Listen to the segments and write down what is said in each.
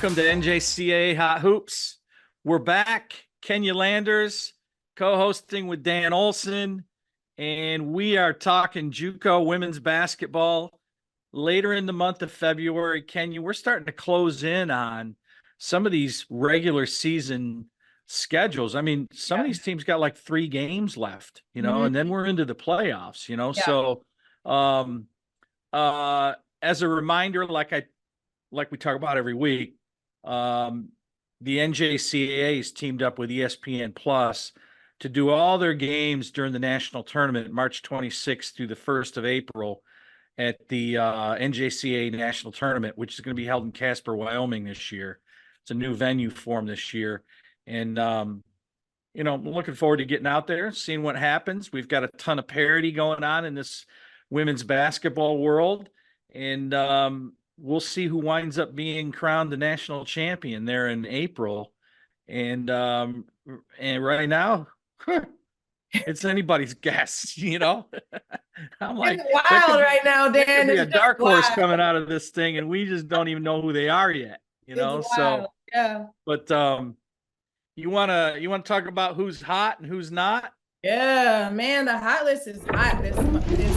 Welcome to NJCAA Hot Hoops. We're back. Kenya Landers co-hosting with Dan Olson, and we are talking JUCO women's basketball. Later in the month of February, Kenya, we're starting to close in on some of these regular season schedules. I mean, some of these teams got like 3 games left, and then we're into the playoffs, So as a reminder, like we talk about every week, the NJCAA has teamed up with ESPN Plus to do all their games during the national tournament, March 26th through the 1st of April at the NJCAA National Tournament, which is going to be held in Casper, Wyoming this year. It's a new venue for them this year. And, I'm looking forward to getting out there, seeing what happens. We've got a ton of parity going on in this women's basketball world. And we'll see who winds up being crowned the national champion there in April. And right now, it's anybody's guess, I'm like, it's wild right now, Dan. There could be a dark horse coming out of this thing, and we just don't even know who they are yet, So, yeah. But you wanna talk about who's hot and who's not? Yeah, man, the hot list is hot this week.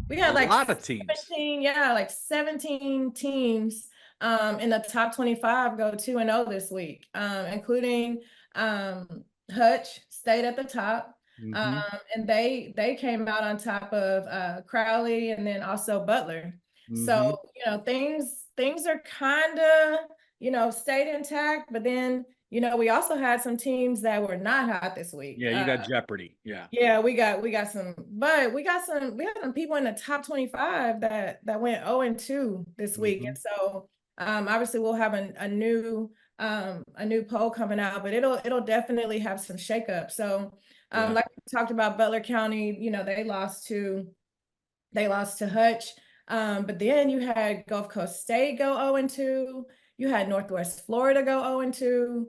We got like a lot of teams. 17 teams in the top 25 go 2-0 this week, including Hutch stayed at the top. And they came out on top of Crowley and then also Butler. So, things are kind of, stayed intact, but then, we also had some teams that were not hot this week. Yeah, you got Jeopardy. Yeah. Yeah, we got some, but we had some people in the top 25 that went 0-2 this week. And so obviously we'll have a new poll coming out, but it'll definitely have some shakeup. So like we talked about, Butler County, they lost to Hutch. But then you had Gulf Coast State go 0-2. You had Northwest Florida go 0-2.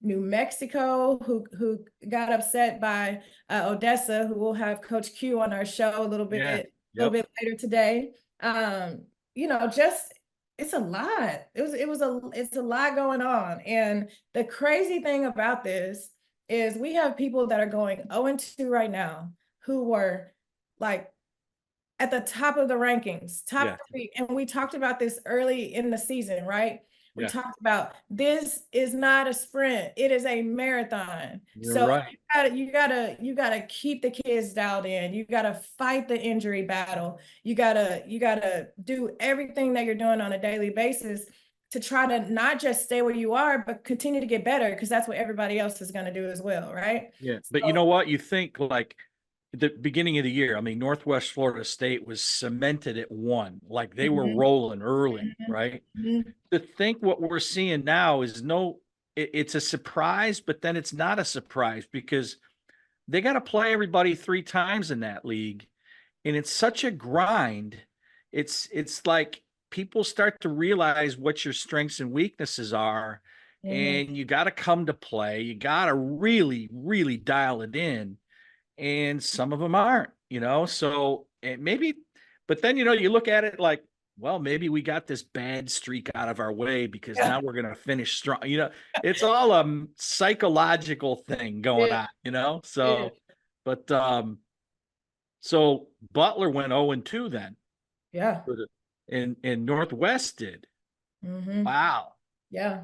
New Mexico, who got upset by Odessa, who will have Coach Q on our show a little bit later today. It's a lot. It's a lot going on. And the crazy thing about this is we have people that are going 0-2 right now who were like at the top of the rankings, top 3. And we talked about this early in the season, right? We talked about this is not a sprint; it is a marathon. You're right. You gotta keep the kids dialed in. You gotta fight the injury battle. You gotta do everything that you're doing on a daily basis to try to not just stay where you are, but continue to get better, because that's what everybody else is going to do as well, right? Yeah, but you know what? You think like at the beginning of the year, I mean, Northwest Florida State was cemented at 1, like they were rolling early, right? To think what we're seeing now is it's a surprise, but then it's not a surprise because they got to play everybody 3 times in that league. And it's such a grind. It's like people start to realize what your strengths and weaknesses are, and you got to come to play. You got to really, really dial it in. And some of them aren't, so maybe, but then, you look at it like, well, maybe we got this bad streak out of our way because now we're going to finish strong. It's all a psychological thing going on, so, but, so Butler went 0-2 then. Yeah. And Northwest did. Wow. Yeah.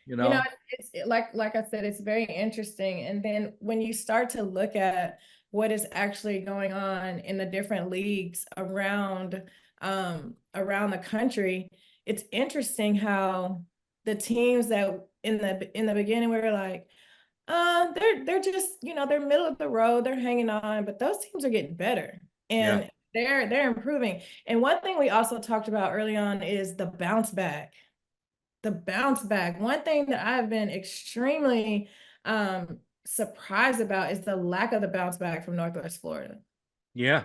It's like I said, it's very interesting. And then when you start to look at what is actually going on in the different leagues around the country, it's interesting how the teams that in the beginning we were like, they're just, they're middle of the road, they're hanging on, but those teams are getting better and they're improving. And one thing we also talked about early on is the bounce back. One thing that I've been extremely surprised about is the lack of the bounce back from Northwest Florida. Yeah.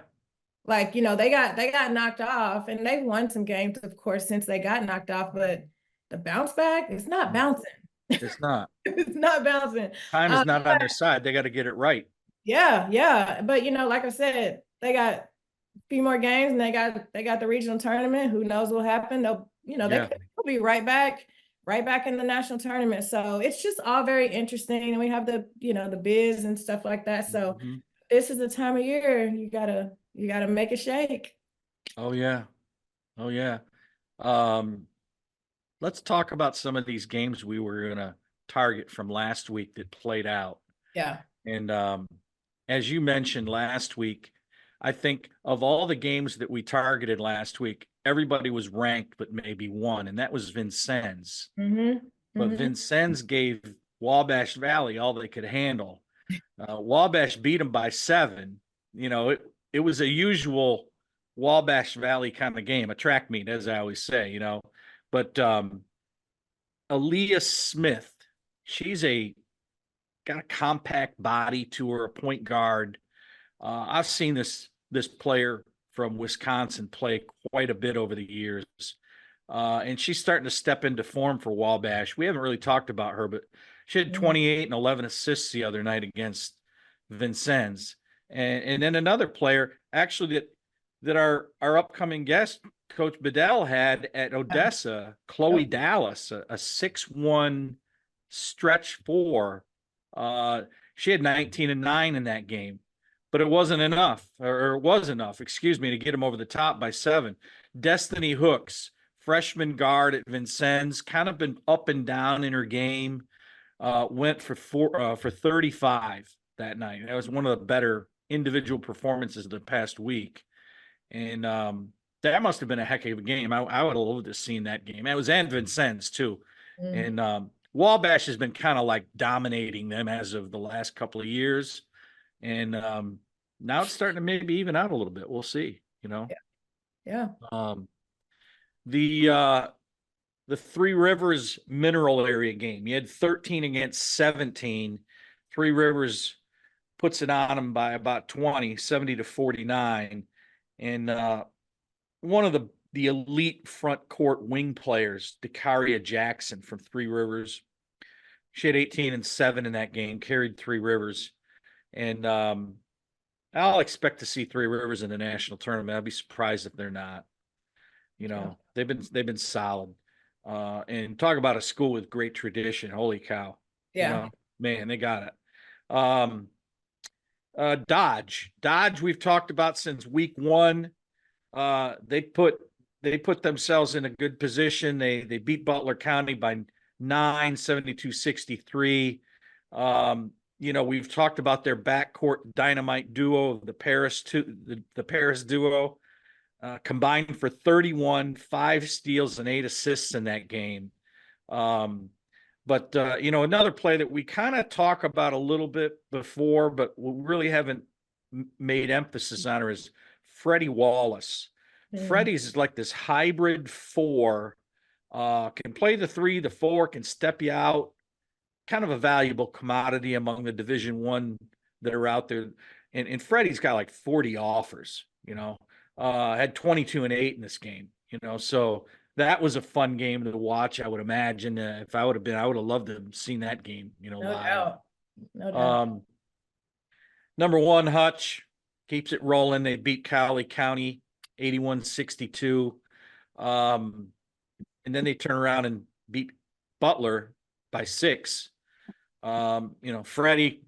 Like, they got knocked off, and they've won some games, of course, since they got knocked off, but the bounce back, it's not bouncing. It's not. It's not bouncing. Time is not on their side. They got to get it right. Yeah. But, like I said, they got a few more games, and they got the regional tournament. Who knows what will happen? you know, they Yeah. could be right back in the national tournament. So it's just all very interesting. And we have the, the biz and stuff like that. So Mhm. this is the time of year you gotta make a shake. Oh yeah. Oh yeah. Um, let's talk about some of these games we were gonna target from last week that played out. Yeah. And as you mentioned last week, I think of all the games that we targeted last week, everybody was ranked but maybe one, and that was Vincennes. Mm-hmm. But Mm-hmm. Vincennes gave Wabash Valley all they could handle. Wabash beat them by 7. It was a usual Wabash Valley kind of game, a track meet, as I always say. But Aaliyah Smith, she's got a compact body to her, a point guard. I've seen this player from Wisconsin play quite a bit over the years, and she's starting to step into form for Wabash. We haven't really talked about her, but she had 28 and 11 assists the other night against Vincennes, and then another player actually that our upcoming guest Coach Bedell had at Odessa, Chloe Dallas, a 6'1" stretch 4. She had 19 and 9 in that game, but it wasn't enough, or it was enough, excuse me, to get him over the top by 7. Destiny Hooks, freshman guard at Vincennes, kind of been up and down in her game. Went for 35 that night. That was one of the better individual performances of the past week, and that must have been a heck of a game. I would have loved to have seen that game. It was at Vincennes too, and Wabash has been kind of like dominating them as of the last couple of years, and now it's starting to maybe even out a little bit. We'll see. Yeah. Um, the Three Rivers Mineral Area game. You had 13 against 17. Three Rivers puts it on them by about 20, 70-49. And one of the elite front court wing players, Dakaria Jackson from Three Rivers, she had 18 and 7 in that game, carried Three Rivers. And I'll expect to see Three Rivers in the national tournament. I'd be surprised if they're not. They've been solid. And talk about a school with great tradition. Holy cow. Yeah. Man, they got it. Dodge, we've talked about since week 1. They put themselves in a good position. They beat Butler County by 9, 72-63. We've talked about their backcourt dynamite duo, the Paris duo. Combined for 31, 5 steals and 8 assists in that game. But another play that we kind of talk about a little bit before, but we really haven't made emphasis on her is Freddie Wallace. Freddie's is like this hybrid 4, can play the 3, the 4, can step you out. Kind of a valuable commodity among the Division I that are out there. And Freddie's got like 40 offers, had 22 and 8 in this game, so that was a fun game to watch. I would imagine if I would have loved to have seen that game, No live. doubt. No doubt. Number 1, Hutch keeps it rolling. They beat Cowley County 81-62. And then they turn around and beat Butler by 6. Freddie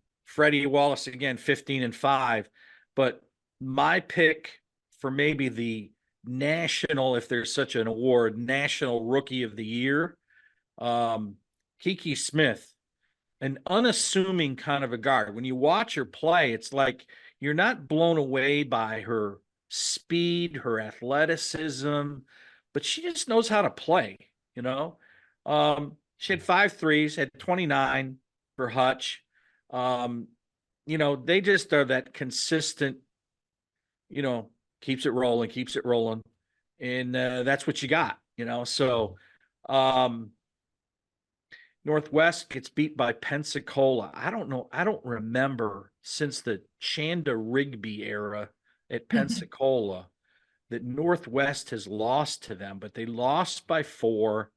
Wallace again, 15 and 5. But my pick for maybe the national, if there's such an award, National Rookie of the Year, Kiki Smith, an unassuming kind of a guard. When you watch her play, it's like you're not blown away by her speed, her athleticism, but she just knows how to play, She had 5 threes, had 29 for Hutch. They just are that consistent, keeps it rolling. And that's what you got, So Northwest gets beat by Pensacola. I don't know. I don't remember since the Chanda Rigby era at Pensacola that Northwest has lost to them, but they lost by 4.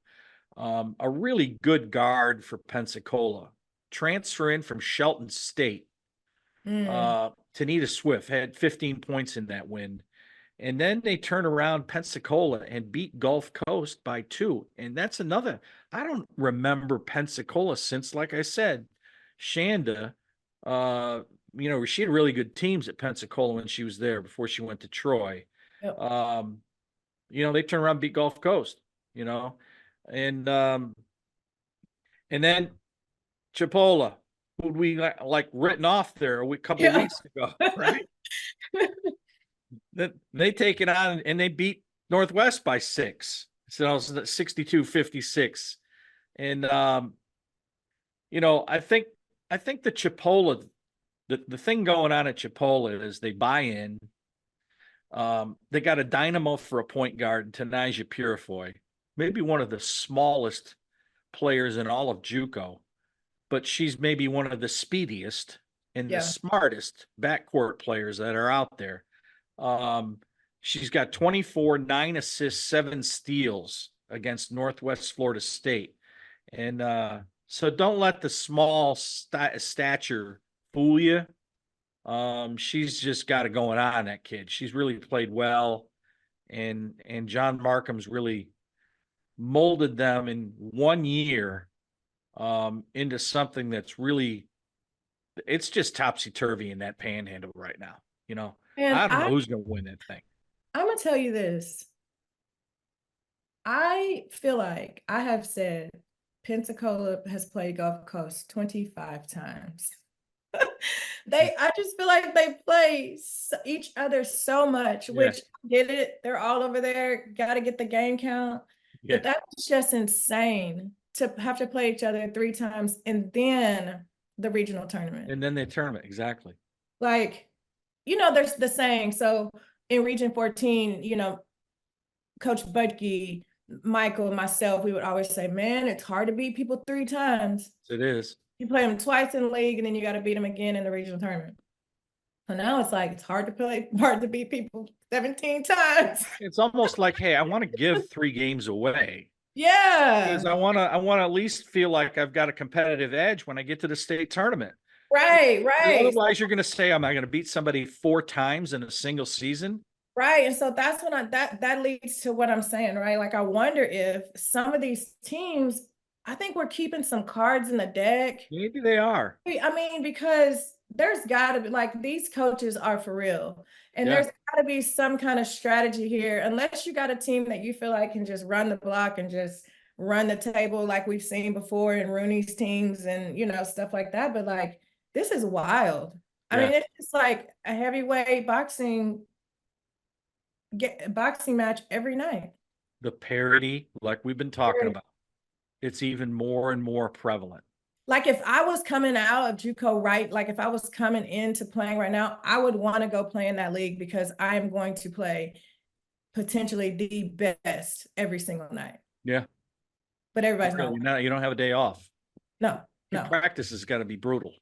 A really good guard for Pensacola. Transfer in from Shelton State. Tanita Swift had 15 points in that win. And then they turn around Pensacola and beat Gulf Coast by 2. And that's another, I don't remember Pensacola since, like I said, Shanda, she had really good teams at Pensacola when she was there before she went to Troy. Yep. They turn around and beat Gulf Coast, and then Chipola, who'd we like written off there a couple of Yeah. weeks ago, right? They take it on and they beat Northwest by 6. So it's 62-56. And I think the Chipola, the thing going on at Chipola is they buy in. They got a dynamo for a point guard, Tanaja Purifoy, maybe one of the smallest players in all of JUCO, but she's maybe one of the speediest and the smartest backcourt players that are out there. She's got 24, 9 assists, 7 steals against Northwest Florida State. And so don't let the small stature fool you. She's just got it going on, that kid. She's really played well. And John Markham's really molded them in 1 year into something that's really, it's just topsy-turvy in that panhandle right now. And I don't know who's going to win that thing. I'm going to tell you this. I feel like I have said Pensacola has played Gulf Coast 25 times. I just feel like they play each other so much, which I get it. They're all over there. Got to get the game count. Yeah. But that's just insane to have to play each other 3 times and then the regional tournament. And then the tournament, exactly. Like, there's the saying. So in Region 14, Coach Budke, Michael, and myself, we would always say, man, it's hard to beat people 3 times. It is. You play them twice in the league, and then you got to beat them again in the regional tournament. So now it's like, it's hard to beat people 17 times. It's almost like, hey, I want to give 3 games away. Yeah. Because I want to at least feel like I've got a competitive edge when I get to the state tournament. Right. Otherwise, you're going to say, am I going to beat somebody 4 times in a single season? Right. And so that's when that leads to what I'm saying, right? Like, I wonder if some of these teams, I think we're keeping some cards in the deck. Maybe they are. I mean, because there's got to be, like, these coaches are for real. And there's got to be some kind of strategy here, unless you got a team that you feel like can just run the block and just run the table like we've seen before in Rooney's teams and, stuff like that. But, like, this is wild. I mean, it's just like a heavyweight boxing match every night. The parity, like we've been talking about, it's even more and more prevalent. Like, if I was coming out of JUCO, right, like if I was coming into playing right now, I would want to go play in that league because I am going to play potentially the best every single night. Yeah. But everybody's not. You don't have a day off. No. Your practice has got to be brutal.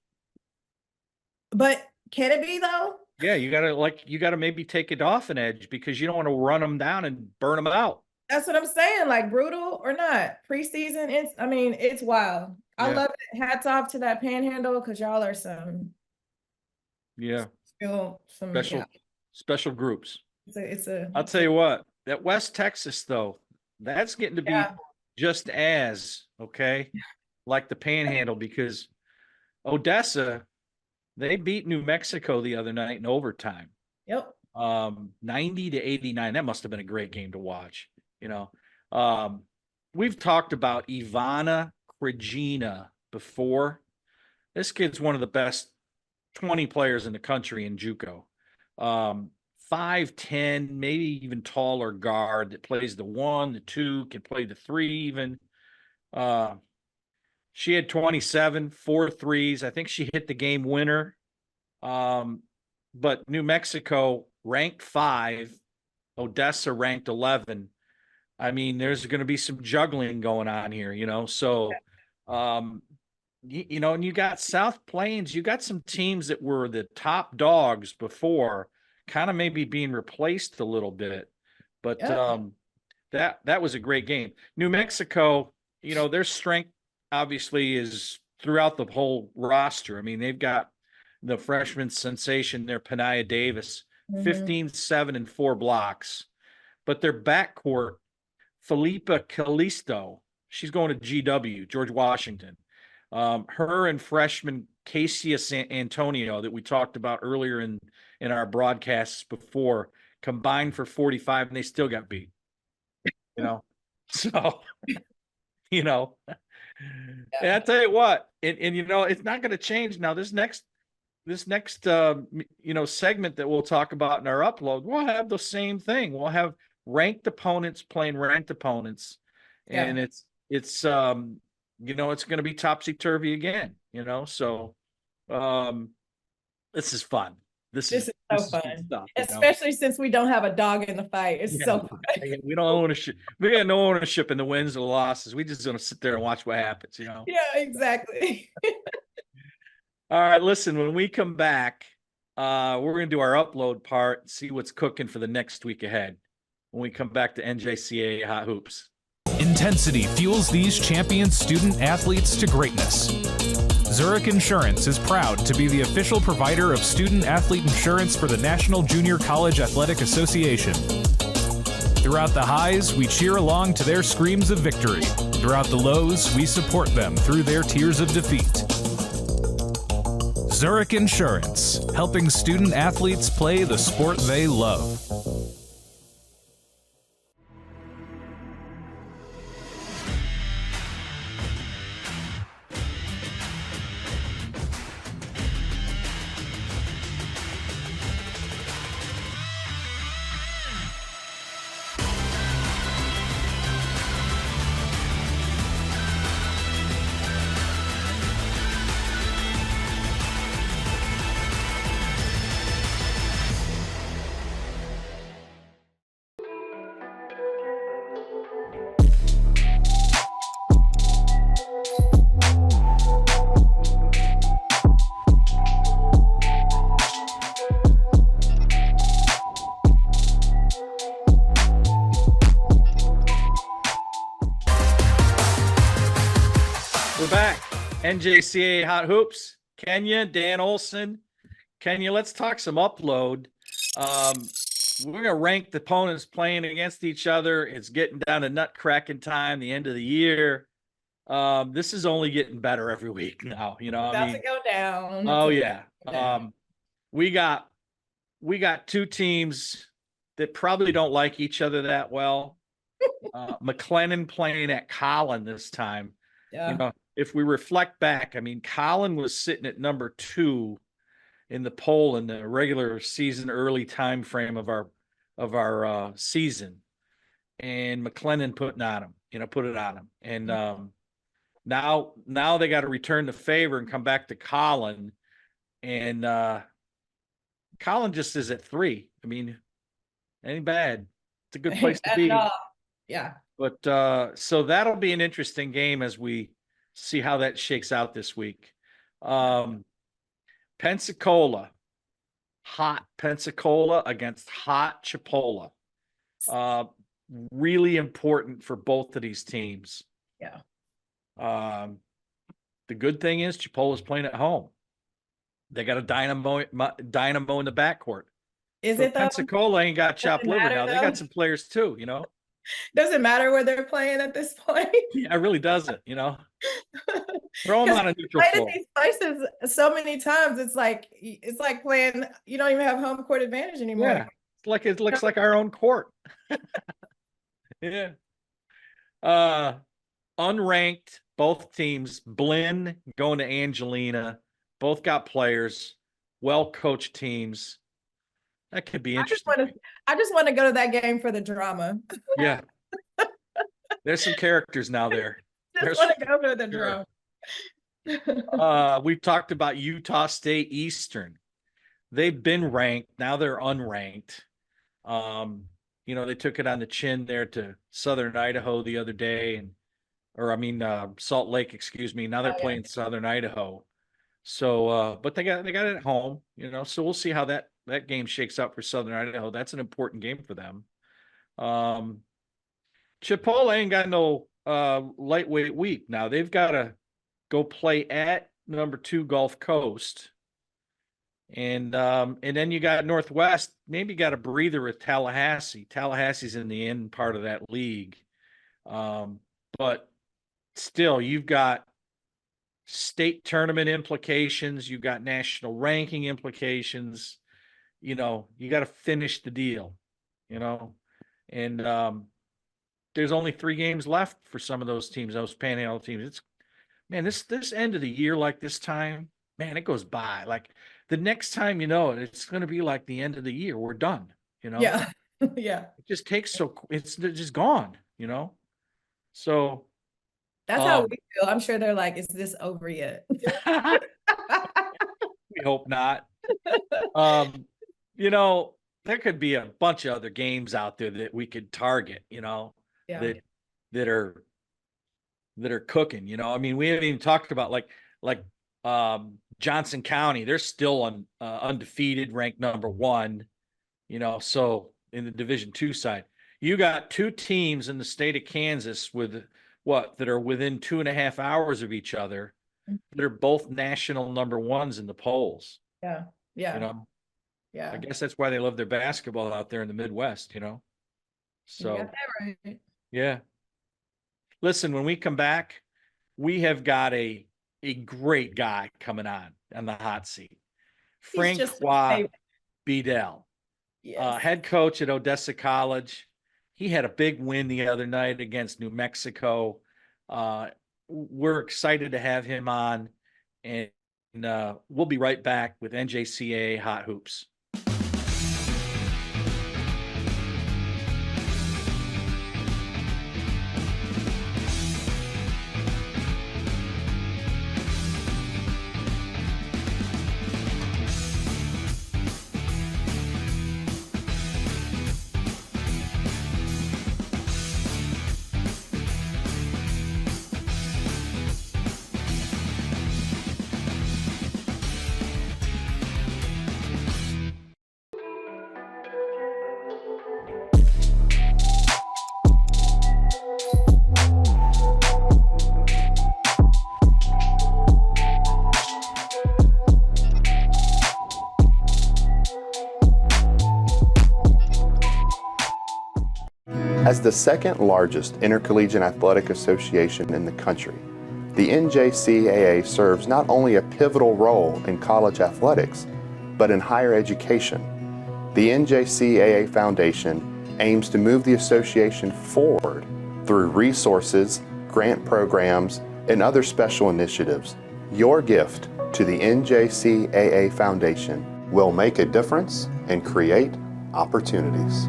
But can it be, though? Yeah, you gotta maybe take it off an edge because you don't want to run them down and burn them out. That's what I'm saying. Like, brutal or not, preseason, it's wild. I love it. Hats off to that panhandle because y'all are some. Yeah. Still some special groups. I'll tell you what, that West Texas though, that's getting to be just as like the panhandle, because Odessa, they beat New Mexico the other night in overtime. Yep. 90-89. That must have been a great game to watch. We've talked about Ivana Krajina before. This kid's one of the best 20 players in the country in JUCO. 5'10", maybe even taller guard that plays the 1, the 2, can play the 3 even. She had 27, 4 threes. I think she hit the game winner. But New Mexico ranked 5, Odessa ranked 11. I mean, there's going to be some juggling going on here, So, and you got South Plains, you got some teams that were the top dogs before, kind of maybe being replaced a little bit. But that was a great game. New Mexico, their strength obviously is throughout the whole roster. I mean, they've got the freshman sensation there, Panaya Davis, Mhm. 15, 7, and 4 blocks. But their backcourt, Felipa Callisto, she's going to GW, George Washington. Her and freshman Casey Antonio that we talked about earlier in our broadcasts before combined for 45, and they still got beat. You know, so you know, and I tell you what, and you know, it's not going to change now. This next segment that we'll talk about in our upload, we'll have the same thing. We'll have ranked opponents playing ranked opponents, and Yeah. it's it's going to be topsy-turvy again, so this is fun. This This is is this so is good fun, stuff. especially since we don't have a dog in the fight. It's Yeah, so fun. we don't ownership. We got no ownership in the wins or losses. We just gonna sit there and watch what happens. Yeah, exactly. All right, listen, when we come back, we're going to do our upload part, see what's cooking for the next week ahead when we come back to NJCAA Hot Hoops. Intensity fuels these champion student athletes to greatness. Zurich Insurance is proud to be the official provider of student athlete insurance for the National Junior College Athletic Association. Throughout the highs, we cheer along to their screams of victory. Throughout the lows, we support them through their tears of defeat. Zurich Insurance, helping student athletes play the sport they love. We're back. NJCAA Hot Hoops. Kenya, Dan Olson. Kenya, let's talk some upload. We're going to rank the opponents playing against each other. It's getting down to nut cracking time, the end of the year. This is only getting better every week now. About to go down. Oh yeah. We got two teams that probably don't like each other that well. McLennan playing at Collin this time. Yeah. If we reflect back, I mean, Collin was sitting at number 2 in the poll in the regular season early time frame of our season, and McLennan put it on him. And now they got to return the favor and come back to Collin, and Collin just is at 3. I mean, ain't bad. It's a good place to be. Yeah. But so that'll be an interesting game as we see how that shakes out this week. Pensacola, hot Pensacola against hot Chipola. Really important for both of these teams. Yeah. The good thing is Chipola's playing at home. They got a dynamo in the backcourt. Is it though? Pensacola ain't got chopped liver now. They got some players too, Does it matter where they're playing at this point? Yeah, it really doesn't, Throw them on a neutral floor. These places so many times, it's like playing. You don't even have home court advantage anymore. Yeah, it looks like our own court. Yeah. Unranked, both teams. Blinn going to Angelina. Both got players. Well-coached teams. That could be interesting. I just want to go to that game for the drama. Yeah. There's some characters now there. Just want to go for the drama. We've talked about Utah State Eastern. They've been ranked. Now they're unranked. They took it on the chin there to Southern Idaho the other day, Salt Lake, excuse me. Now they're playing Southern Idaho. So, but they got it at home, so we'll see how that game shakes out for Southern Idaho. That's an important game for them. Chipola ain't got no lightweight week. Now they've got to go play at number 2 Gulf Coast. And then you got Northwest, maybe got a breather with Tallahassee. Tallahassee's in the end part of that league. But still, you've got state tournament implications, you've got national ranking implications. You know, you got to finish the deal, you know. And there's only 3 games left for some of those teams, those panhandle teams. It's, man, this end of the year, like this time, man, it goes by. Like the next time you know it, it's going to be like the end of the year. We're done, you know. Yeah. Yeah. It just takes it's just gone, you know. So That's how we feel. I'm sure they're like, is this over yet? we hope not. You know, there could be a bunch of other games out there that we could target, you know, Yeah. that are cooking, you know. I mean, we haven't even talked about like Johnson County. They're still undefeated, ranked number 1, you know. So in the Division II side, you got 2 teams in the state of Kansas that are within 2.5 hours of each other that are both national number 1s in the polls. Yeah. Yeah. You know, yeah. I guess that's why they love their basketball out there in the Midwest, you know. So you got that right. Yeah. Listen, when we come back, we have got a great guy coming on the hot seat. Francois Bedell, Yes. head coach at Odessa College. He had a big win the other night against New Mexico. We're excited to have him on, and we'll be right back with NJCAA Hot Hoops. As the second largest intercollegiate athletic association in the country, the NJCAA serves not only a pivotal role in college athletics, but in higher education. The NJCAA Foundation aims to move the association forward through resources, grant programs, and other special initiatives. Your gift to the NJCAA Foundation will make a difference and create opportunities.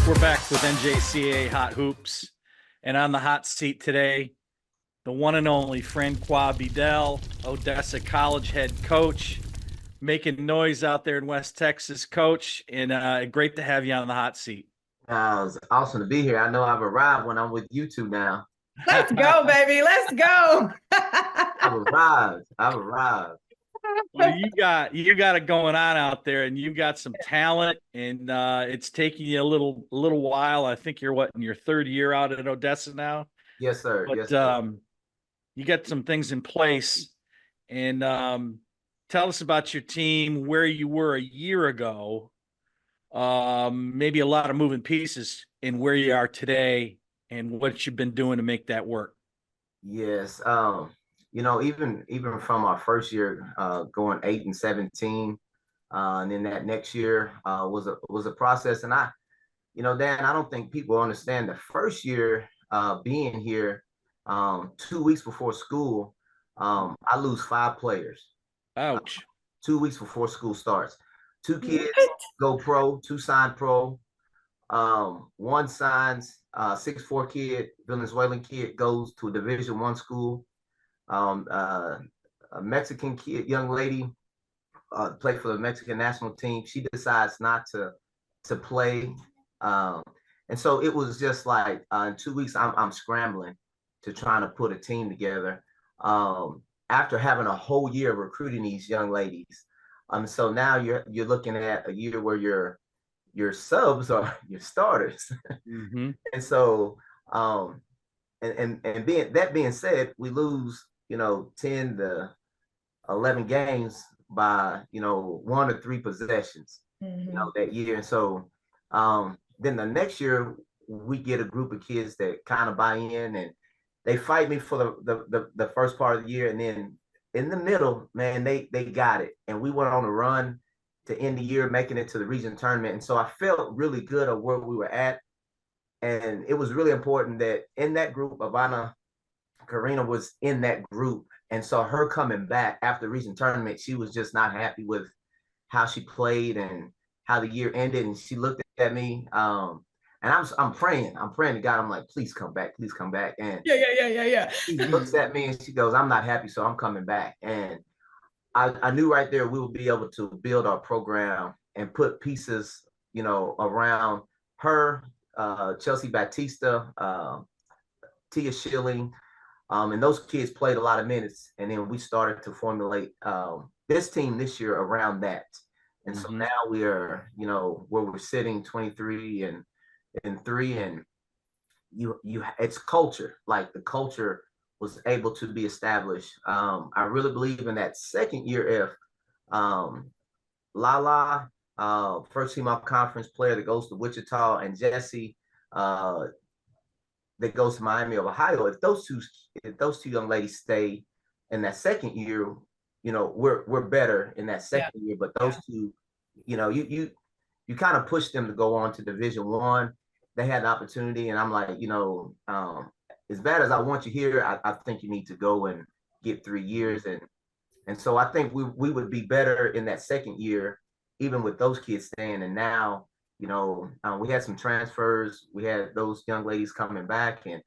We're back with NJCAA Hot Hoops, and on the hot seat today, the one and only Francois Bedell, Odessa College head coach, making noise out there in West Texas, coach, and great to have you on the hot seat. It's awesome to be here. I know I've arrived when I'm with you two now. Let's go, baby. Let's go. I've arrived. Well, you got it going on out there, and you got some talent, and it's taking you a little while. I think you're in your 3rd year out at Odessa now. Yes, sir. But yes, sir. You got some things in place, and tell us about your team, where you were a year ago, maybe a lot of moving pieces, and where you are today, and what you've been doing to make that work. Yes. You know, even from our first year, going 8-17, and then that next year was a process. And Dan, I don't think people understand the first year being here, 2 weeks before school, I lose 5 players. Ouch. 2 weeks before school starts. 2 kids go pro, 2 sign pro. 1 signs, 6'4" kid, Venezuelan kid, goes to a Division I school. A Mexican kid, young lady, played for the Mexican national team. She decides not to play, and so it was just like in 2 weeks, I'm scrambling to trying to put a team together. After having a whole year of recruiting these young ladies, so now you're looking at a year where your subs are your starters, Mm-hmm. and so and being said, we lose, 10 to 11 games by, 1 or 3 possessions, that year. And so then the next year we get a group of kids that kind of buy in, and they fight me for the first part of the year. And then in the middle, man, they got it. And we went on a run to end the year, making it to the region tournament. And so I felt really good of where we were at. And it was really important that in that group, Ivana Karina was in that group. And so her coming back after the region tournament, she was just not happy with how she played and how the year ended. And she looked at me, and I'm praying to God. I'm like, please come back. And Yeah. she looks at me and she goes, I'm not happy, so I'm coming back. And I knew right there we would be able to build our program and put pieces, around her, Chelsea Batista, Tia Schilling, and those kids played a lot of minutes. And then we started to formulate this team this year around that. And so now we are, where we're sitting 23 and 3, and it's culture. Like the culture was able to be established. I really believe in that second year, if Lala, first team off conference player that goes to Wichita, and Jesse, that goes to Miami of Ohio, if those two young ladies stay in that second year, we're better in that second year. But those two, you kind of push them to go on to Division I. They had the opportunity, and I'm like, as bad as I want you here, I think you need to go and get 3 years. And so I think we would be better in that second year, even with those kids staying. And now, we had some transfers. We had those young ladies coming back, and,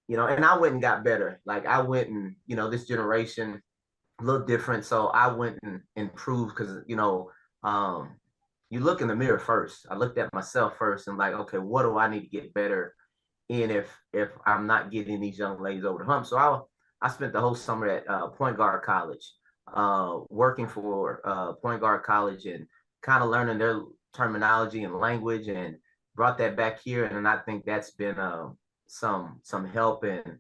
and I went and got better. Like I went and, this generation, a little different. So I went and improved because, you look in the mirror first. I looked at myself first and like, okay, what do I need to get better in if I'm not getting these young ladies over the hump? So I spent the whole summer at Point Guard College, working for Point Guard College and kind of learning their terminology and language, and brought that back here. And I think that's been some help, and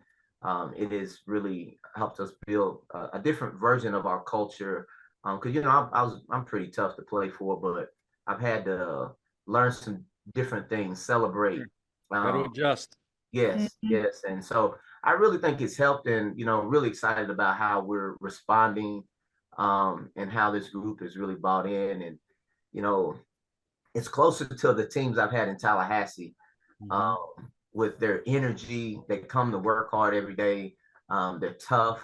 it has really helped us build a different version of our culture. Because I'm pretty tough to play for, but I've had to learn some different things, celebrate. Got to adjust. Yes. And so I really think it's helped, and, really excited about how we're responding, and how this group has really bought in. And, it's closer to the teams I've had in Tallahassee, with their energy. They come to work hard every day. They're tough.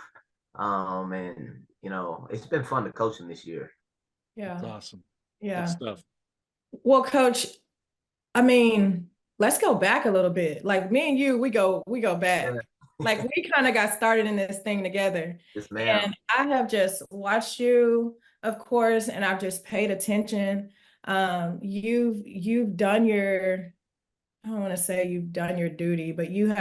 And, it's been fun to coach them this year. Yeah. That's awesome. Yeah. Good stuff. Well, Coach, I mean, let's go back a little bit. Like me and you, we go back. Yeah. Like we kind of got started in this thing together. Yes, ma'am. And I have just watched you, of course, and I've just paid attention. You've done your, I don't want to say you've done your duty, but you've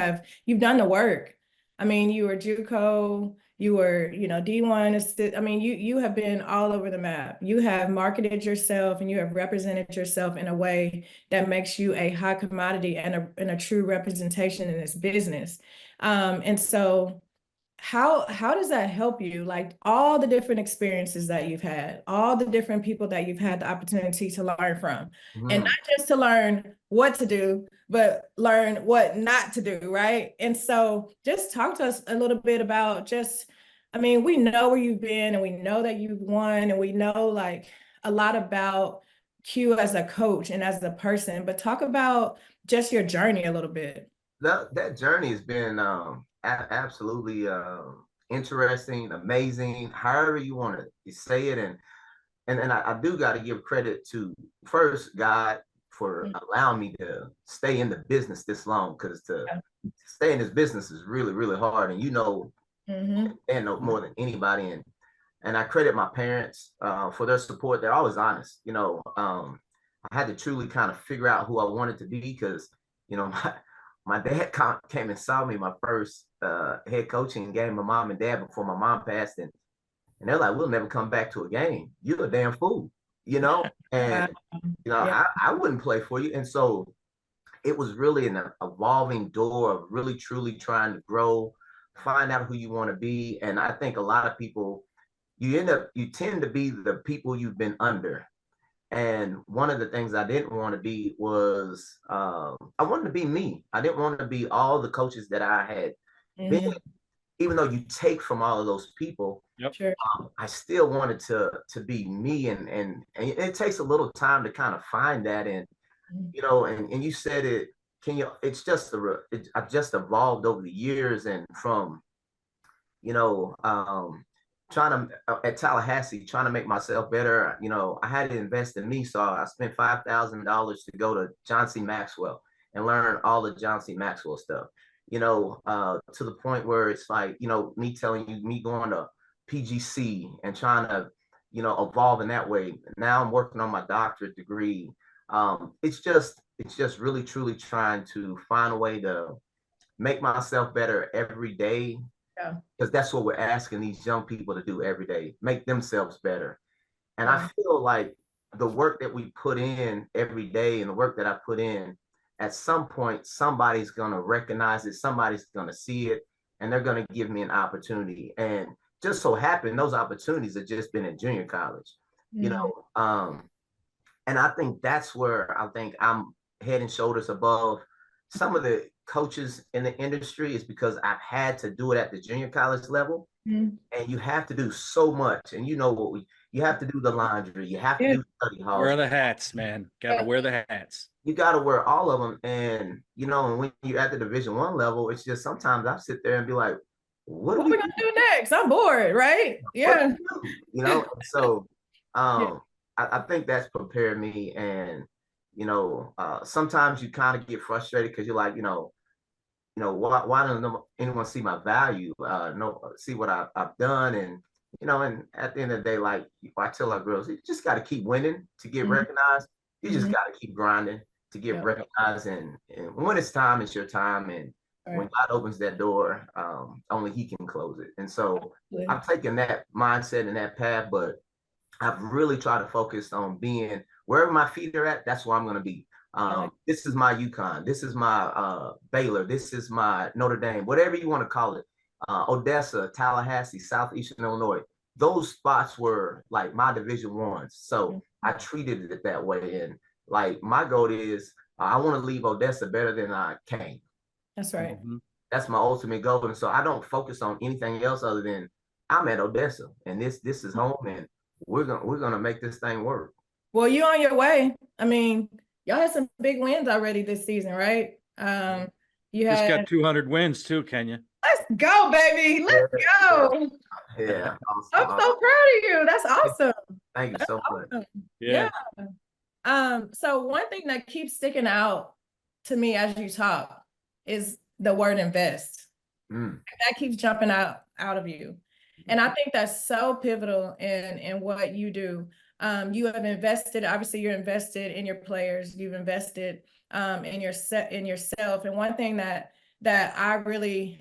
done the work. I mean, you were JUCO, you were, D1. I mean, you have been all over the map. You have marketed yourself and you have represented yourself in a way that makes you a high commodity and a true representation in this business. And so how does that help you? Like all the different experiences that you've had, all the different people that you've had the opportunity to learn from, and not just to learn what to do, but learn what not to do, right? And so just talk to us a little bit about we know where you've been, and we know that you've won, and we know like a lot about Q as a coach and as a person, but talk about just your journey a little bit. That journey has been absolutely interesting, amazing, however you want to say it. And I do got to give credit to first God for allowing me to stay in the business this long, because to stay in this business is really, really hard. And they know more than anybody. And I credit my parents for their support. They're always honest. I had to truly kind of figure out who I wanted to be, because, my dad came and saw me my first head coaching game, my mom and dad, before my mom passed. And they're like, we'll never come back to a game. You're a damn fool, and, I wouldn't play for you. And so it was really an evolving door of really truly trying to grow, find out who you want to be. And I think a lot of people, you tend to be the people you've been under. And one of the things I didn't want to be was, I wanted to be me. I didn't want to be all the coaches that I had been, even though you take from all of those people. Yep. Sure. I still wanted to be me, and it takes a little time to kind of find that. And you know, and you said it. It's just I've just evolved over the years, and from, you know, trying to at Tallahassee, trying to make myself better. You know, I had to invest in me, so I spent $5,000 to go to John C. Maxwell and learn all the John C. Maxwell stuff. You know, to the point where it's like, you know, me going to PGC and trying to, you know, evolve in that way. Now I'm working on my doctorate degree. It's just really truly trying to find a way to make myself better every day. Yeah. Because that's what we're asking these young people to do every day, make themselves better. And Yeah. I feel like the work that we put in every day and the work that I put in, at some point, somebody's going to recognize it, somebody's going to see it, and they're going to give me an opportunity. And just so happen, those opportunities have just been in junior college, you know. And I think that's where I think I'm head and shoulders above some of the coaches in the industry, is because I've had to do it at the junior college level. And you have to do so much. And you know what you have to do the laundry, you have to do study halls. Wear the hats, man. Gotta wear the hats. You gotta wear all of them. And you know, when you're at the Division I level, it's just sometimes I sit there and be like, what are we gonna do next? I'm bored, right? Yeah. You know, so I think that's prepared me. And you know, sometimes you kind of get frustrated because you're like, you know, why doesn't anyone see my value? See what I've done. And you know, and at the end of the day, like I tell our girls, you just got to keep winning to get recognized. You just got to keep grinding to get recognized. And when it's time, it's your time. And when God opens that door, only He can close it. And so I've taken that mindset and that path, but I've really tried to focus on being wherever my feet are at. That's where I'm going to be. This is my UConn. This is my Baylor. This is my Notre Dame, whatever you want to call it. Odessa, Tallahassee, Southeastern Illinois. Those spots were like my Division I's. So I treated it that way. And like my goal is I want to leave Odessa better than I came. That's right. That's my ultimate goal. And so I don't focus on anything else other than I'm at Odessa and this is home, and we're gonna make this thing work. Well, you're on your way. I mean, y'all had some big wins already this season, right? You just got 200 wins too, Kenya. Let's go, baby. Let's go. Yeah. I'm so proud of you. That's awesome. Thank you so much. Yeah. So one thing that keeps sticking out to me as you talk is the word invest. That keeps jumping out of you. And I think that's so pivotal in what you do. You have invested, obviously you're invested in your players, you've invested in yourself. And one thing that I really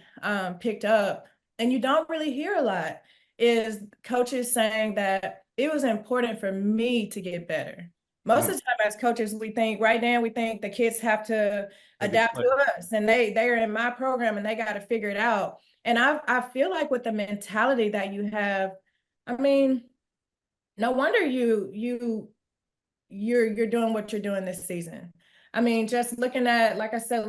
picked up, and you don't really hear a lot, is coaches saying that it was important for me to get better. Most of the time as coaches, we think the kids have to adapt to us, and they're in my program and they got to figure it out. And I feel like with the mentality that you have, I mean, no wonder you're doing what you're doing this season. I mean, just looking at, like I said,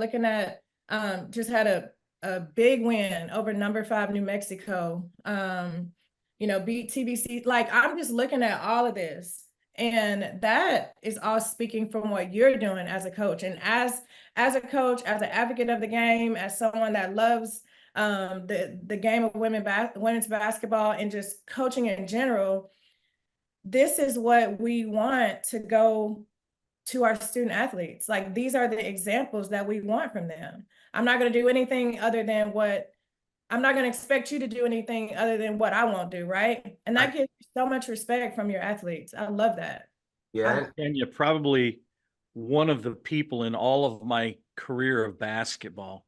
just had a big win over number 5 New Mexico. Beat TBC. Like, I'm just looking at all of this, and that is all speaking from what you're doing as a coach. And as a coach, as an advocate of the game, as someone that loves the game of women's basketball and just coaching in general, this is what we want to go to our student athletes. Like, these are the examples that we want from them. I'm not going to do anything other than I'm not going to expect you to do anything other than what I won't do, right? And that gives you so much respect from your athletes. I love that. Yeah. And you're probably one of the people in all of my career of basketball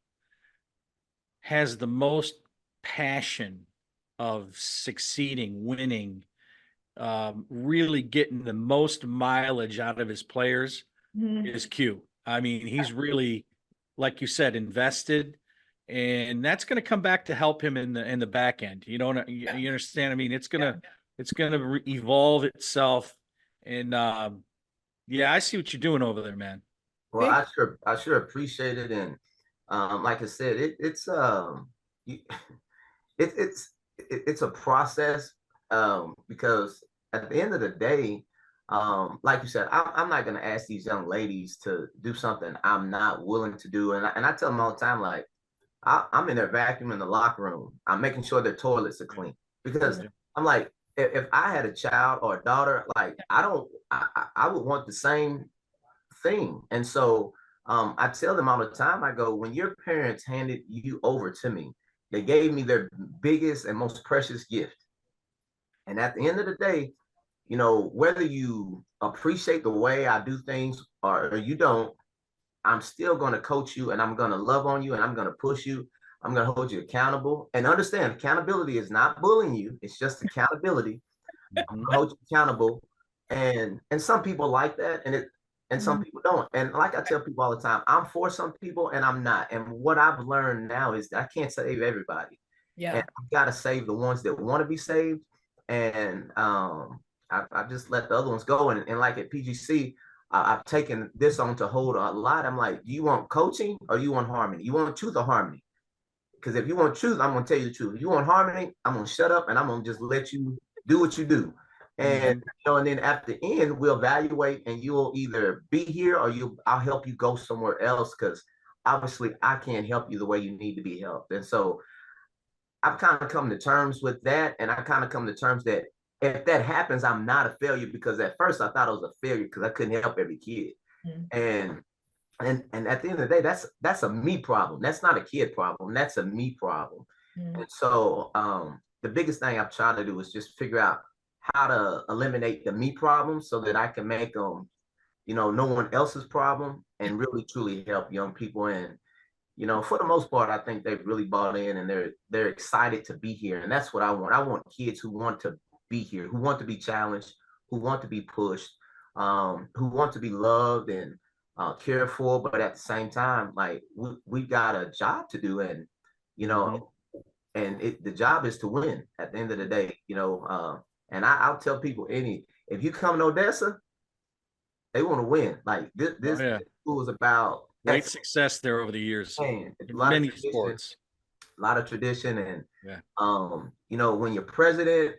has the most passion of succeeding, winning, really getting the most mileage out of his players is Q. I mean, he's really, like you said, invested, and that's going to come back to help him in the back end. You know, you understand? I mean, it's gonna evolve itself, and yeah, I see what you're doing over there, man. Well, I sure appreciate it, and like I said, you, it, it's a process, because at the end of the day, like you said, I'm not going to ask these young ladies to do something I'm not willing to do, and I tell them all the time, like I'm in their vacuum in the locker room, I'm making sure their toilets are clean, because I'm like, if I had a child or a daughter, like I would want the same thing. And so I tell them all the time, I go, when your parents handed you over to me, they gave me their biggest and most precious gift. And at the end of the day, you know, whether you appreciate the way I do things or you don't, I'm still going to coach you, and I'm going to love on you, and I'm going to push you. I'm going to hold you accountable, and understand accountability is not bullying you. It's just accountability. I'm going to hold you accountable. And some people like that, and some people don't. And like I tell people all the time, I'm for some people and I'm not. And what I've learned now is that I can't save everybody. Yeah. And I've got to save the ones that want to be saved. And I've just let the other ones go. And like at PGC, I've taken this on to hold a lot. I'm like, do you want coaching or you want harmony? You want truth or harmony? Because if you want truth, I'm going to tell you the truth. If you want harmony, I'm going to shut up and I'm going to just let you do what you do. And you know, and then at the end, we'll evaluate, and you'll either be here or I'll help you go somewhere else, because obviously I can't help you the way you need to be helped. And so I've kind of come to terms with that, and I kind of come to terms that if that happens, I'm not a failure, because at first I thought I was a failure because I couldn't help every kid. And at the end of the day, that's a me problem. That's not a kid problem. That's a me problem. And so the biggest thing I've tried to do is just figure out how to eliminate the me problem so that I can make them, you know, no one else's problem, and really truly help young people. And, you know, for the most part, I think they've really bought in, and they're excited to be here. And that's what I want. I want kids who want to be here, who want to be challenged, who want to be pushed, who want to be loved and cared for. But at the same time, like we've got a job to do, and, you know, and the job is to win at the end of the day, you know. And I'll tell people, if you come to Odessa, they want to win. Like this school is about great success there over the years. Man, many sports, a lot of tradition, and you know, when your president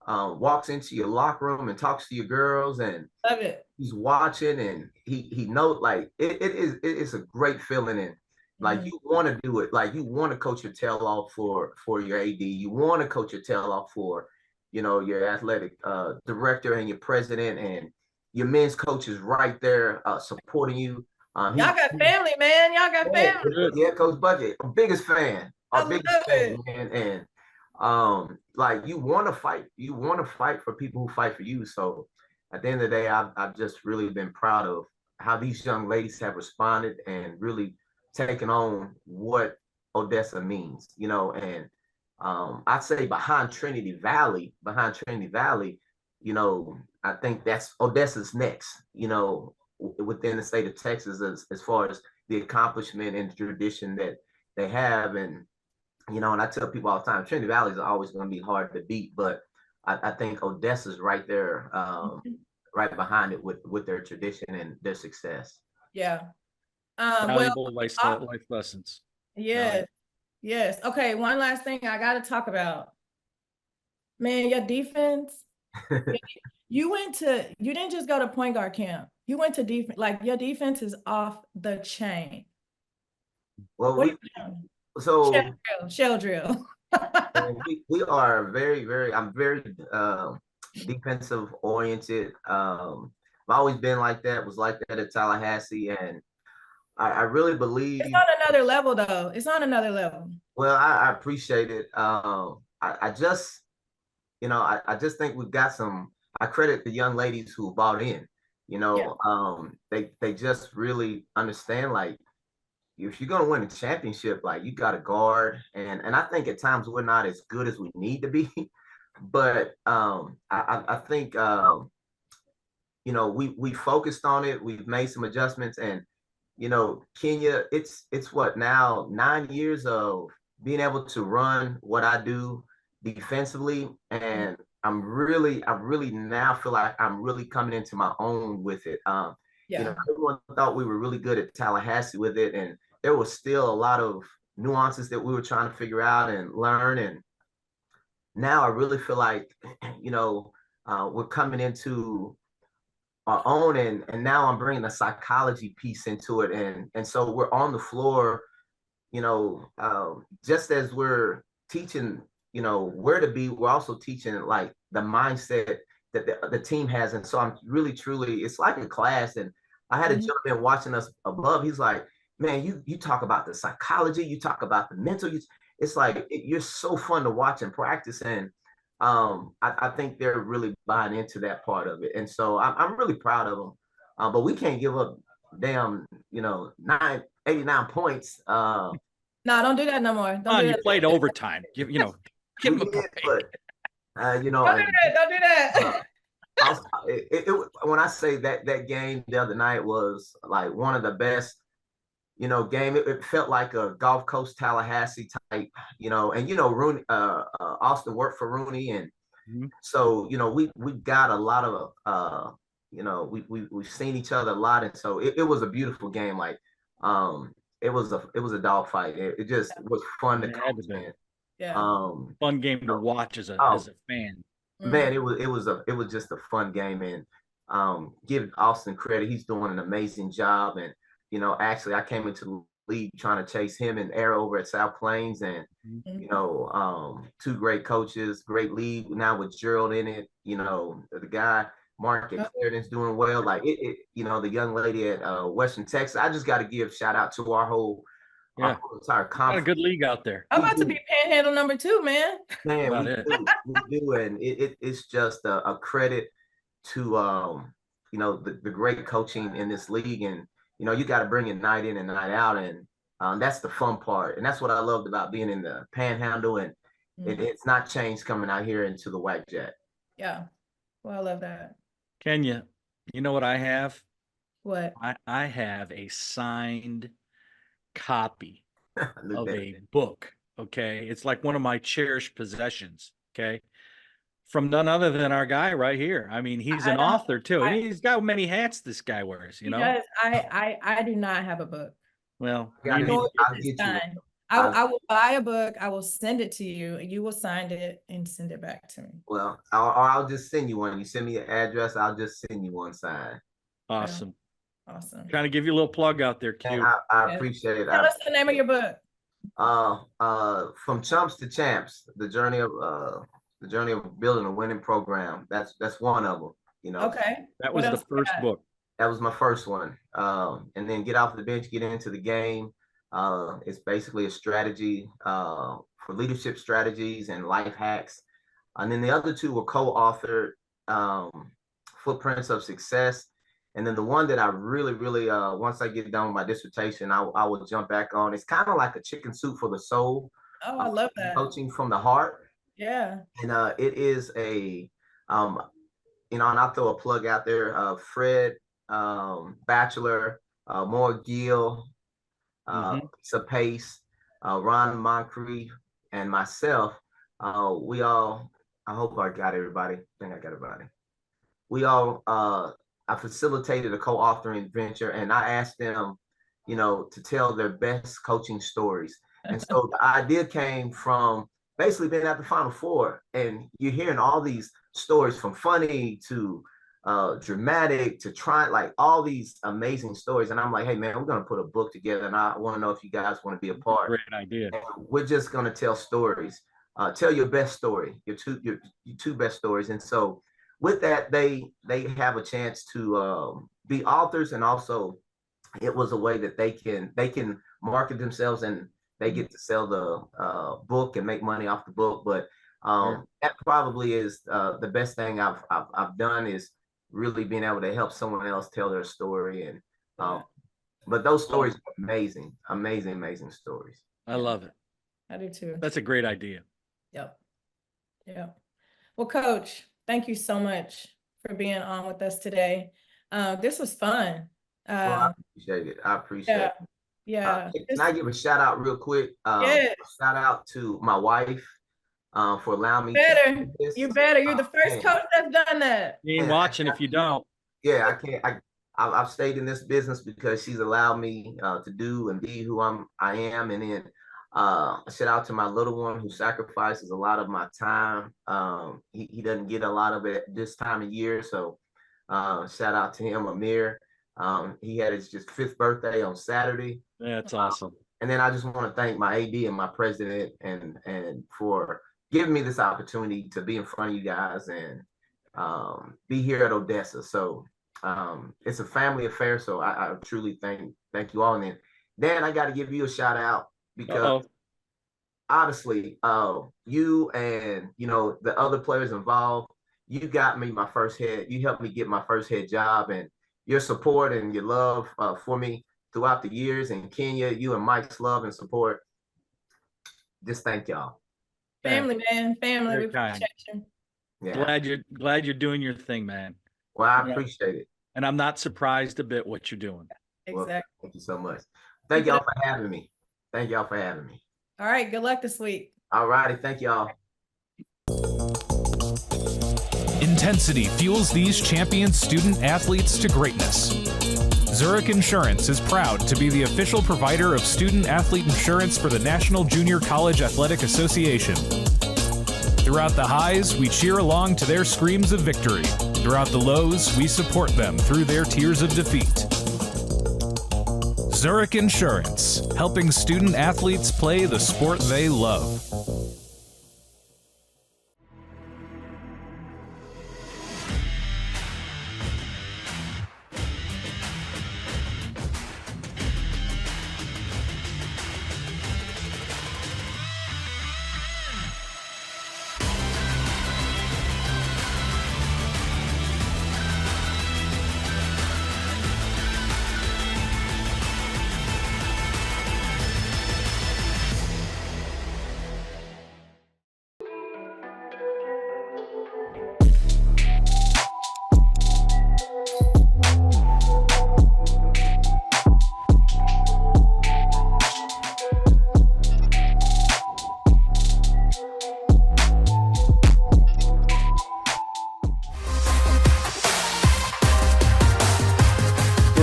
walks into your locker room and talks to your girls, and love it. He's watching, and he knows, like it is a great feeling, and like you want to do it, like you want to coach your tail off for your AD, you want to coach your tail off for, you know, your athletic director and your president, and your men's coach is right there supporting you. Y'all got family, man. Y'all got family. Yeah, Coach Bucket, our biggest fan, man. And like you want to fight for people who fight for you. So at the end of the day, I've just really been proud of how these young ladies have responded and really taken on what Odessa means, you know. And I'd say behind Trinity Valley, you know, I think that's Odessa's next, you know, within the state of Texas, as far as the accomplishment and tradition that they have. And, you know, and I tell people all the time, Trinity Valley is always going to be hard to beat, but I think Odessa's right there, right behind it with their tradition and their success. Yeah. Valuable life lessons. Yes. Yes. Okay. One last thing I got to talk about. Man, your defense. You didn't just go to point guard camp. You went to defense. Like, your defense is off the chain. Well, shell drill. we are I'm very defensive oriented. I've always been like that, was like that at Tallahassee, and I really believe it's not another level though. It's not another level. Well, I appreciate it. I just, you know, I just think we've got some. I credit the young ladies who bought in. You know, they just really understand, like, if you're gonna win a championship, like, you got to guard, and I think at times we're not as good as we need to be, but I think you know, we focused on it. We've made some adjustments, and you know, Kenya, it's what now, 9 years of being able to run what I do defensively. And I really now feel like I'm really coming into my own with it. You know, everyone thought we were really good at Tallahassee with it, and there was still a lot of nuances that we were trying to figure out and learn. And now I really feel like, you know, we're coming into our own, and now I'm bringing the psychology piece into it, and so we're on the floor, you know, just as we're teaching, you know, where to be, we're also teaching like the mindset that the team has. And so I'm really truly, it's like a class. And I had a gentleman watching us above. He's like, man, you talk about the psychology, you talk about the mental, it's like you're so fun to watch and practice. And I think they're really buying into that part of it. And so I'm really proud of them. But we can't give up damn, you know, 89 points. No, don't do that no more. Don't do You that. played overtime. Give him a break. But, you know, don't do that. When I say that game the other night was like one of the best, you know, game. It felt like a Gulf Coast Tallahassee type, you know, and you know, Rooney, Austin worked for Rooney, and so you know, we got a lot of you know, we've seen each other a lot, and so it was a beautiful game. Like, it was a dog fight. It just was fun to coach in. Yeah. Fun game to watch as a fan. Man, it was just a fun game. And give Austin credit, he's doing an amazing job. And you know, actually, I came into the league trying to chase him and Arrow over at South Plains, and you know, two great coaches, great league now with Gerald in it. You know, the guy Mark at Clarendon's doing well. Like you know, the young lady at Western Texas. I just got to give shout out to our whole entire conference. Got a good league out there. I'm about to be Panhandle number 2, man. Man, we do, and it's just a credit to you know, the great coaching in this league. And you know, you got to bring it night in and night out, and that's the fun part. And that's what I loved about being in the Panhandle, and it's not changed coming out here into the WACJAC. Yeah, well, I love that. Kenya, you know what I have? What? I have a signed copy of a book. Okay, it's like one of my cherished possessions. Okay, from none other than our guy right here. I mean, he's an author too. He's got many hats this guy wears, you know. Yes, I do not have a book. Well, I'll get you. I will buy a book. I will send it to you, and you will sign it and send it back to me. Well, I'll just send you one. You send me your address, I'll just send you one signed. Awesome. Yeah. Awesome. Trying to give you a little plug out there, Q. I appreciate it. Tell us the name of your book. From Chumps to Champs, the journey of building a winning program. That's one of them. You know. Okay. That was the first book. That was my first one. And then Get Off the Bench, Get Into the Game. It's basically a strategy for leadership strategies and life hacks. And then the other two were co-authored, Footprints of Success. And then the one that I really, once I get done with my dissertation, I will jump back on. It's kind of like a chicken soup for the soul. Oh, I love that. Coaching from the heart. Yeah. And it is a, you know, and I'll throw a plug out there. Fred Batchelor, Moore Gill, Lisa Pace, Ron Moncrief, and myself. We all, I hope I got everybody. I think I got everybody. We all, I facilitated a co-authoring venture, and I asked them, you know, to tell their best coaching stories. And so the idea came from basically being at the Final Four, and you're hearing all these stories from funny to dramatic to like all these amazing stories. And I'm like, hey man, we're going to put a book together, and I want to know if you guys want to be a part. Great idea. And we're just going to tell stories. Tell your best story, your two best stories. And so with that, they have a chance to be authors, and also it was a way that they can market themselves, and they get to sell the book and make money off the book. But that probably is the best thing I've done, is really being able to help someone else tell their story. And but those stories are amazing stories. I love it. I do too. That's a great idea. Yep. Well, Coach, thank you so much for being on with us today. This was fun. Well, I appreciate it. I appreciate Yeah, it. yeah. Can I give a shout out real quick? Yes. Shout out to my wife for allowing me Better. to do this. You better. You're the first Man, coach that's done that. You ain't watching if you don't. yeah, I can't. I've stayed in this business because she's allowed me to do and be who I am. And then shout out to my little one who sacrifices a lot of my time. He doesn't get a lot of it this time of year, so shout out to him, Amir. He had his just 5th birthday on Saturday. Yeah, that's awesome. And then I just want to thank my AD and my president and for giving me this opportunity to be in front of you guys and be here at Odessa. So it's a family affair. So I truly thank you all. And then I got to give you a shout out because honestly, you and the other players involved, you got me my first head. You helped me get my first head job, and your support and your love for me throughout the years in Kenya, you and Mike's love and support. Just thank y'all. Family, man. Family. Very We kind. appreciate you. Yeah. Glad you're doing your thing, man. Well, I appreciate it. And I'm not surprised a bit what you're doing. Well, Exactly. thank you so much. Thank y'all for having me. Thank y'all for having me. All right. Good luck this week. All righty. Thank y'all. Intensity fuels these champion student athletes to greatness. Zurich Insurance is proud to be the official provider of student athlete insurance for the National Junior College Athletic Association. Throughout the highs, we cheer along to their screams of victory. Throughout the lows, we support them through their tears of defeat. Zurich Insurance, helping student athletes play the sport they love.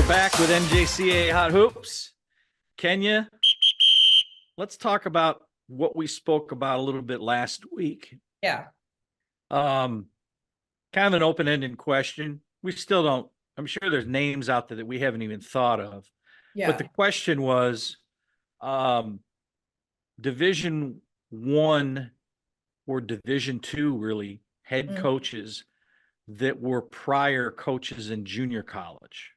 Back with NJCAA Hot Hoops. Kenya, let's talk about what we spoke about a little bit last week. Yeah. Kind of an open-ended question. We still don't, I'm sure there's names out there that we haven't even thought of. Yeah. But the question was Division I or Division II really head coaches that were prior coaches in junior college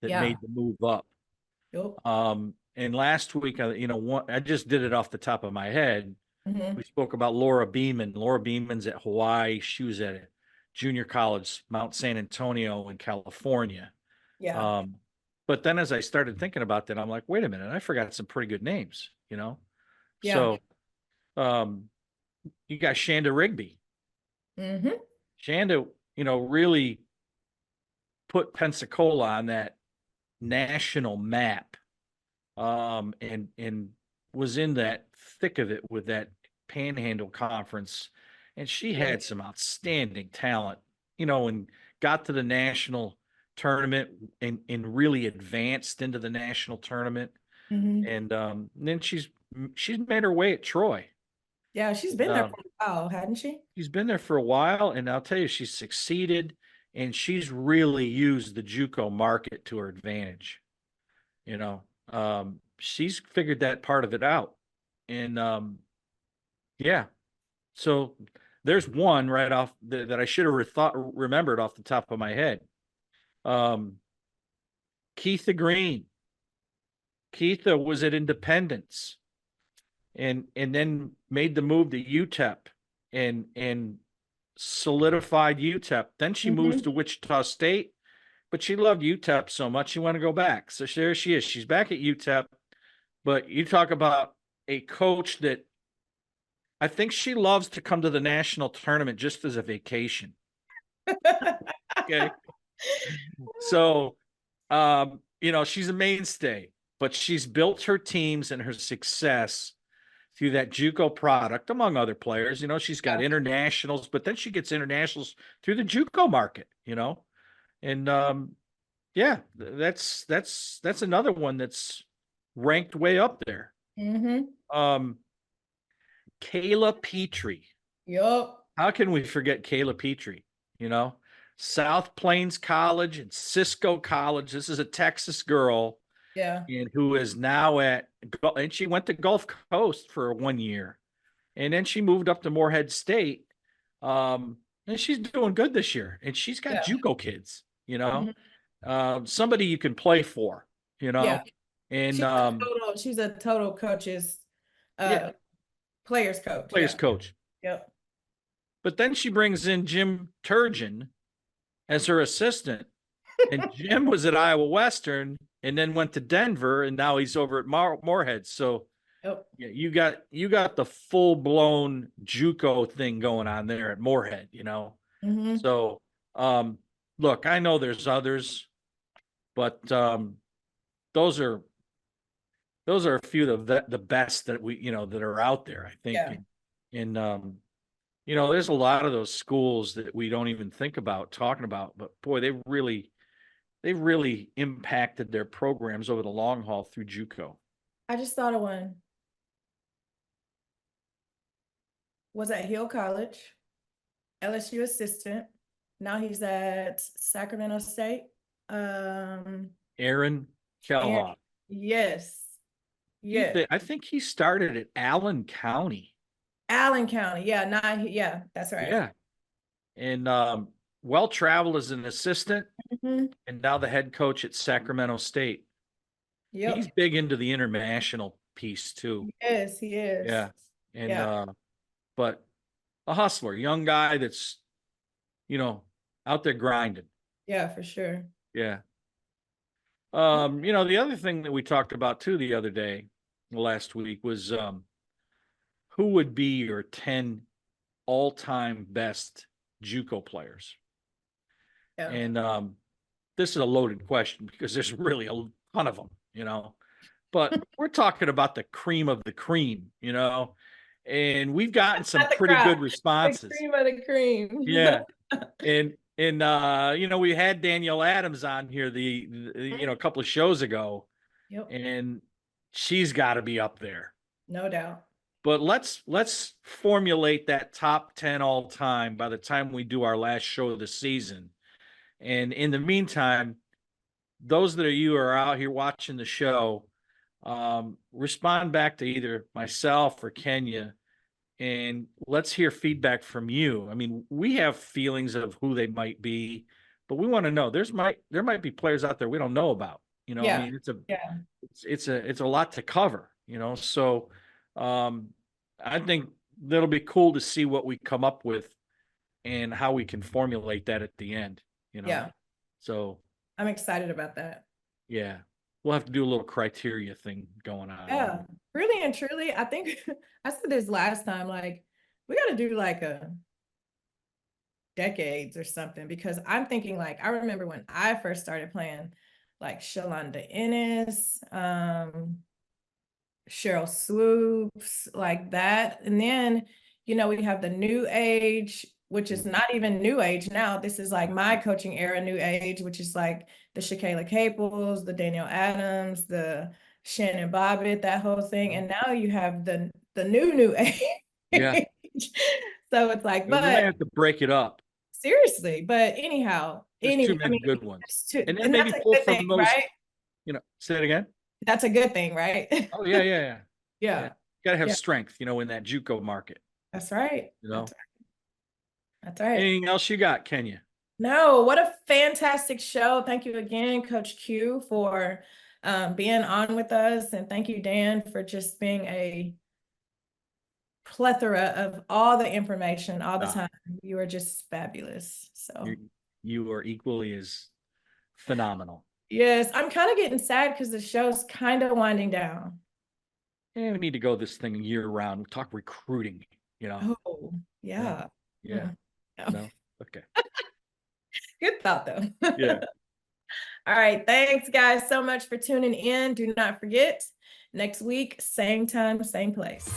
that made the move up. Yep. And last week, I just did it off the top of my head. Mhm. We spoke about Laura Beeman. Laura Beeman's at Hawaii. She was at a junior college, Mount San Antonio in California. Yeah. But then as I started thinking about that, I'm like, wait a minute, I forgot some pretty good names, Yeah. So you got Shanda Rigby. Mm-hmm. Shanda, really put Pensacola on that national map, and was in that thick of it with that Panhandle Conference, and she had some outstanding talent, and got to the national tournament and really advanced into the national tournament, and then she's made her way at Troy. Yeah, she's been there for a while, hadn't she? She's been there for a while, and I'll tell you, she's succeeded, and she's really used the JUCO market to her advantage. She's figured that part of it out, and so there's one right off that I should have remembered off the top of my head. Keitha Green. Keitha was at Independence, and then made the move to UTEP, and solidified UTEP. Then she moves to Wichita State, but she loved UTEP so much she wanted to go back. So there she is. She's back at UTEP. But you talk about a coach that I think she loves to come to the national tournament just as a vacation. Okay. So, she's a mainstay, but she's built her teams and her success through that JUCO product, among other players. She's got internationals, but then she gets internationals through the JUCO market, and yeah, that's another one that's ranked way up there. Kayla Petrie. Yup. How can we forget Kayla Petrie? South Plains College and Cisco College. This is a Texas girl. Yeah. And who is now and she went to Gulf Coast for 1 year. And then she moved up to Morehead State. And she's doing good this year. And she's got JUCO kids, somebody you can play for, Yeah. And she's a total coach's players coach. Players coach. Yep. But then she brings in Jim Turgeon as her assistant. And Jim was at Iowa Western and then went to Denver, and now he's over at Morehead. So yeah, you got the full-blown JUCO thing going on there at Morehead, So look, I know there's others, but those are a few of the best that we that are out there, I think. And there's a lot of those schools that we don't even think about talking about, but boy, they really impacted their programs over the long haul through JUCO. I just thought of one. Was at Hill College, LSU assistant. Now he's at Sacramento State. Aaron Kelhoff. Yes. I think he started at Allen County. Yeah, that's right. Yeah. And well-traveled as an assistant, and now the head coach at Sacramento State. Yep. He's big into the international piece too. Yes, he is. Yeah. And but a hustler, young guy that's out there grinding. Yeah, for sure. Yeah. The other thing that we talked about too the other day, last week, was who would be your 10 all-time best JUCO players? Yeah. And this is a loaded question because there's really a ton of them, but we're talking about the cream of the cream, and we've gotten some pretty good responses. The cream of the cream. Yeah. And we had Danielle Adams on here a couple of shows ago. Yep. And she's got to be up there. No doubt. But let's formulate that top 10 all time by the time we do our last show of the season. And in the meantime, those that are out here watching the show, respond back to either myself or Kenya, and let's hear feedback from you. I mean, we have feelings of who they might be, but we want to know. There might be players out there we don't know about. Yeah. I mean, it's a lot to cover. So I think that'll be cool to see what we come up with and how we can formulate that at the end. Yeah. So I'm excited about that. Yeah. We'll have to do a little criteria thing going on. Yeah, really and truly, I think I said this last time, like, we got to do like a decades or something, because I'm thinking, like, I remember when I first started playing, like Shalonda Ennis, Cheryl Swoops, like that. And then, we have the new age, which is not even new age now. This is like my coaching era, new age, which is like the Shakayla Caples, the Danielle Adams, the Shannon Bobbitt, that whole thing. And now you have the new age. Yeah. So it's like, but we might have to break it up. Seriously, but anyhow, too many good ones. And then maybe pull from those, right? Say it again. That's a good thing, right? Oh yeah. Yeah. Got to have strength, in that JUCO market. That's right. That's right. Anything else you got, Kenya? No, what a fantastic show. Thank you again, Coach Q, for being on with us. And thank you, Dan, for just being a plethora of all the information all the time. You are just fabulous. So you are equally as phenomenal. Yes, I'm kind of getting sad because the show's kind of winding down. Yeah, we need to go this thing year round. We talk recruiting, Oh, yeah. Yeah. No. Okay. Good thought, though. Yeah. All right. Thanks, guys, so much for tuning in. Do not forget, next week, same time, same place.